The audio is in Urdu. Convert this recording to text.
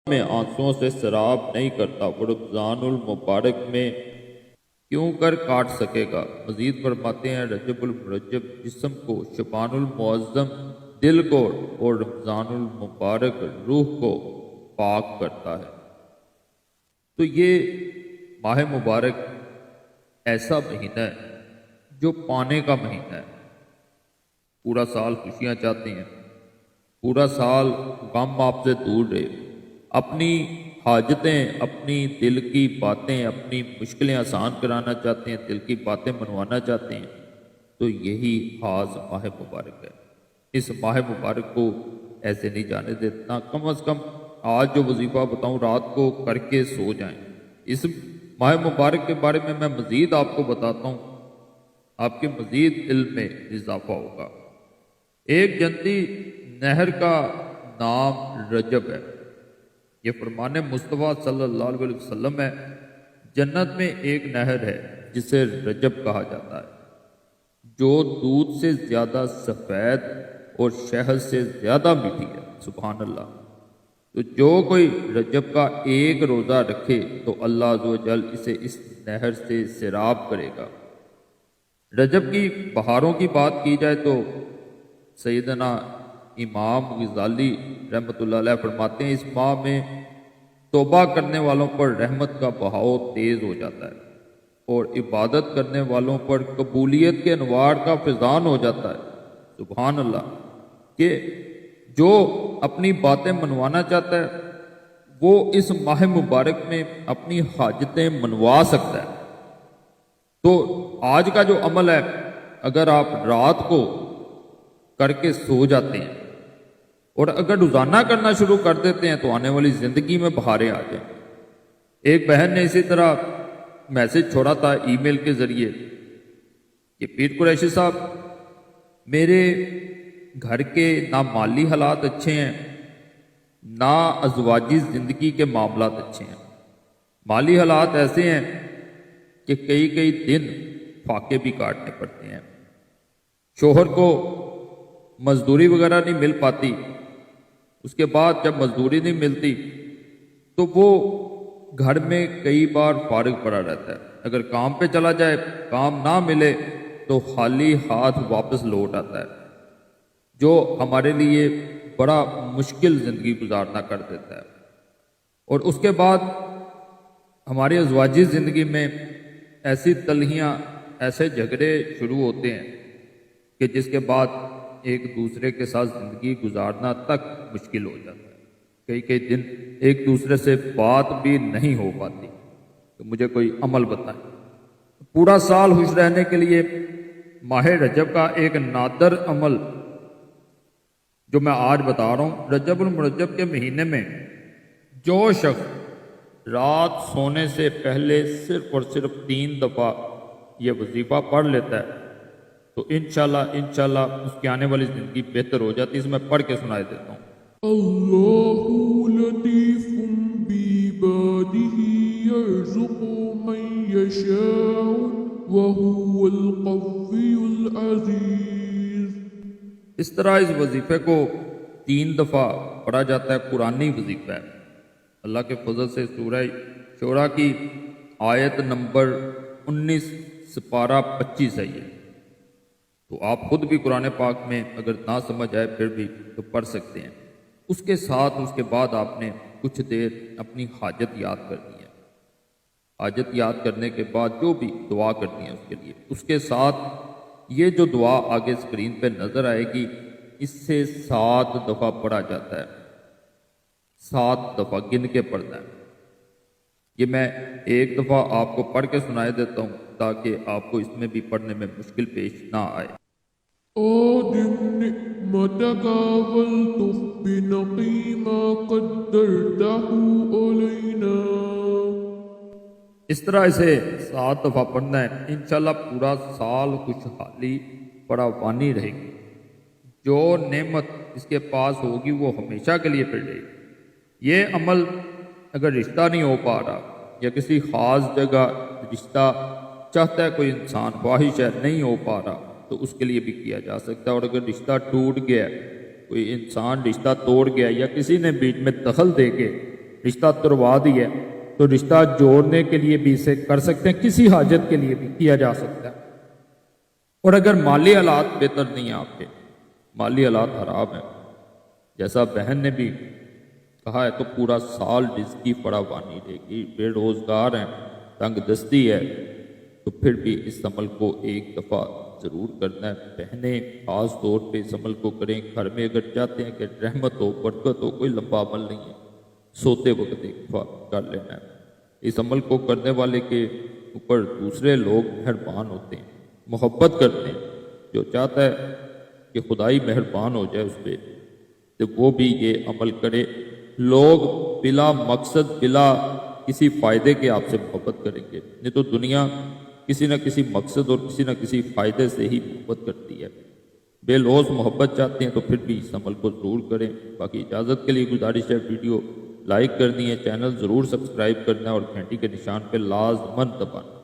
میں آنسوؤں سے سراب نہیں کرتا، وہ رمضان المبارک میں کیوں کر کاٹ سکے گا؟ مزید فرماتے ہیں رجب المرجب جسم کو، شبان المعظم دل کو اور رمضان المبارک روح کو پاک کرتا ہے۔ تو یہ ماہ مبارک ایسا مہینہ ہے جو پانے کا مہینہ ہے۔ پورا سال خوشیاں چاہتے ہیں، پورا سال غم آپ سے دور رہے، اپنی حاجتیں، اپنی دل کی باتیں، اپنی مشکلیں آسان کرانا چاہتے ہیں، دل کی باتیں منوانا چاہتے ہیں، تو یہی خاص ماہ مبارک ہے۔ اس ماہ مبارک کو ایسے نہیں جانے دینا۔ کم از کم آج جو وظیفہ بتاؤں رات کو کر کے سو جائیں۔ اس ماہ مبارک کے بارے میں مزید آپ کو بتاتا ہوں، آپ کے مزید علم میں اضافہ ہوگا۔ ایک جنتی نہر کا نام رجب ہے، یہ فرمان مصطفیٰ صلی اللہ علیہ وسلم ہے۔ جنت میں ایک نہر ہے جسے رجب کہا جاتا ہے، جو دودھ سے زیادہ سفید اور شہد سے زیادہ میٹھی ہے۔ سبحان اللہ۔ تو جو کوئی رجب کا ایک روزہ رکھے تو اللہ عز و جل اسے اس نہر سے سیراب کرے گا۔ رجب کی بہاروں کی بات کی جائے تو سیدنا امام غزالی رحمۃ اللہ علیہ فرماتے ہیں، اس ماہ میں توبہ کرنے والوں پر رحمت کا بہاؤ تیز ہو جاتا ہے اور عبادت کرنے والوں پر قبولیت کے انوار کا فیضان ہو جاتا ہے۔ سبحان اللہ۔ کہ جو اپنی باتیں منوانا چاہتا ہے وہ اس ماہ مبارک میں اپنی حاجتیں منوا سکتا ہے۔ تو آج کا جو عمل ہے، اگر آپ رات کو کر کے سو جاتے ہیں اور اگر روزانہ کرنا شروع کر دیتے ہیں تو آنے والی زندگی میں بہاریں آ جائیں۔ ایک بہن نے اسی طرح میسج چھوڑا تھا ای میل کے ذریعے کہ پیر قریشی صاحب، میرے گھر کے نہ مالی حالات اچھے ہیں، نہ ازواجی زندگی کے معاملات اچھے ہیں۔ مالی حالات ایسے ہیں کہ کئی دن فاقے بھی کاٹنے پڑتے ہیں، شوہر کو مزدوری وغیرہ نہیں مل پاتی، اس کے بعد جب مزدوری نہیں ملتی تو وہ گھر میں کئی بار فارغ پڑا رہتا ہے۔ اگر کام پہ چلا جائے، کام نہ ملے تو خالی ہاتھ واپس لوٹ آتا ہے، جو ہمارے لیے بڑا مشکل زندگی گزارنا کر دیتا ہے۔ اور اس کے بعد ہماری ازواجی زندگی میں ایسی تلخیاں، ایسے جھگڑے شروع ہوتے ہیں کہ جس کے بعد ایک دوسرے کے ساتھ زندگی گزارنا تک مشکل ہو جاتا ہے۔ کئی دن ایک دوسرے سے بات بھی نہیں ہو پاتی۔ تو مجھے کوئی عمل بتائیں۔ پورا سال خوش رہنے کے لیے ماہ رجب کا ایک نادر عمل جو میں آج بتا رہا ہوں، رجب المرجب کے مہینے میں جو شخص رات سونے سے پہلے صرف اور صرف 3 دفعہ یہ وظیفہ پڑھ لیتا ہے تو انشاءاللہ اس کی آنے والی زندگی بہتر ہو جاتی ہے۔ اس میں پڑھ کے سنائے دیتا ہوں۔ اللہ لطیف بعباده يرزق من يشاء وهو القوي العزيز۔ اس طرح اس وظیفے کو 3 دفعہ پڑھا جاتا ہے، قرآنی وظیفہ ہے۔ اللہ کے فضل سے سورہ شورا کی آیت نمبر 19 سپارہ 25 ہے یہ۔ تو آپ خود بھی قرآن پاک میں اگر نہ سمجھ آئے پھر بھی تو پڑھ سکتے ہیں۔ اس کے ساتھ اس کے بعد آپ نے کچھ دیر اپنی حاجت یاد کرنی ہے۔ حاجت یاد کرنے کے بعد جو بھی دعا کرنی ہے اس کے لیے، اس کے ساتھ یہ جو دعا آگے اسکرین پہ نظر آئے گی، اس سے 7 دفعہ پڑھا جاتا ہے۔ 7 دفعہ گن کے پڑھنا ہے۔ یہ میں ایک دفعہ آپ کو پڑھ کے سنائے دیتا ہوں تاکہ آپ کو اس میں بھی پڑھنے میں مشکل پیش نہ آئے۔ أدم نعمتك ولطف بنقي ما قدرته علينا۔ اس طرح اسے 7 دفعہ پڑھنا ہے، انشاءاللہ پورا سال خوشحالی فراوانی رہے گی۔ جو نعمت اس کے پاس ہوگی وہ ہمیشہ کے لیے پھر رہے گی۔ یہ عمل اگر رشتہ نہیں ہو پا رہا یا کسی خاص جگہ رشتہ چاہتا ہے کوئی انسان، خواہش ہے نہیں ہو پا رہا، تو اس کے لیے بھی کیا جا سکتا ہے۔ اور اگر رشتہ ٹوٹ گیا، کوئی انسان رشتہ توڑ گیا یا کسی نے بیچ میں دخل دے کے رشتہ تروا دیا ہے تو رشتہ جوڑنے کے لیے بھی اسے کر سکتے ہیں، کسی حاجت کے لیے بھی کیا جا سکتا ہے۔ اور اگر مالی حالات بہتر نہیں ہیں آپ کے، مالی حالات خراب ہیں، جیسا بہن نے بھی کہا ہے، تو پورا سال رزقی فراوانی رہے گی، بے روزگار ہیں، تنگ دستی ہے، تو پھر بھی اس عمل کو ایک دفعہ ضرور کرنا ہے۔ بہنیں خاص طور پہ اس عمل کو کریں، گھر میں اگر چاہتے ہیں کہ رحمت ہو، برکت ہو، کوئی لمبا عمل نہیں ہے، سوتے وقت ایک دفعہ کر لینا ہے۔ اس عمل کو کرنے والے کے اوپر دوسرے لوگ مہربان ہوتے ہیں، محبت کرتے ہیں۔ جو چاہتا ہے کہ خدائی مہربان ہو جائے اس پہ، تو وہ بھی یہ عمل کرے۔ لوگ بلا مقصد، بلا کسی فائدے کے آپ سے محبت کریں گے، نہیں تو دنیا کسی نہ کسی مقصد اور کسی نہ کسی فائدے سے ہی محبت کرتی ہے۔ بے لوز محبت چاہتے ہیں تو پھر بھی اس عمل کو ضرور کریں۔ باقی اجازت کے لیے گزارش ہے، ویڈیو لائک کرنی ہے، چینل ضرور سبسکرائب کرنا ہے اور گھنٹی کے نشان پہ لازماً دبانا۔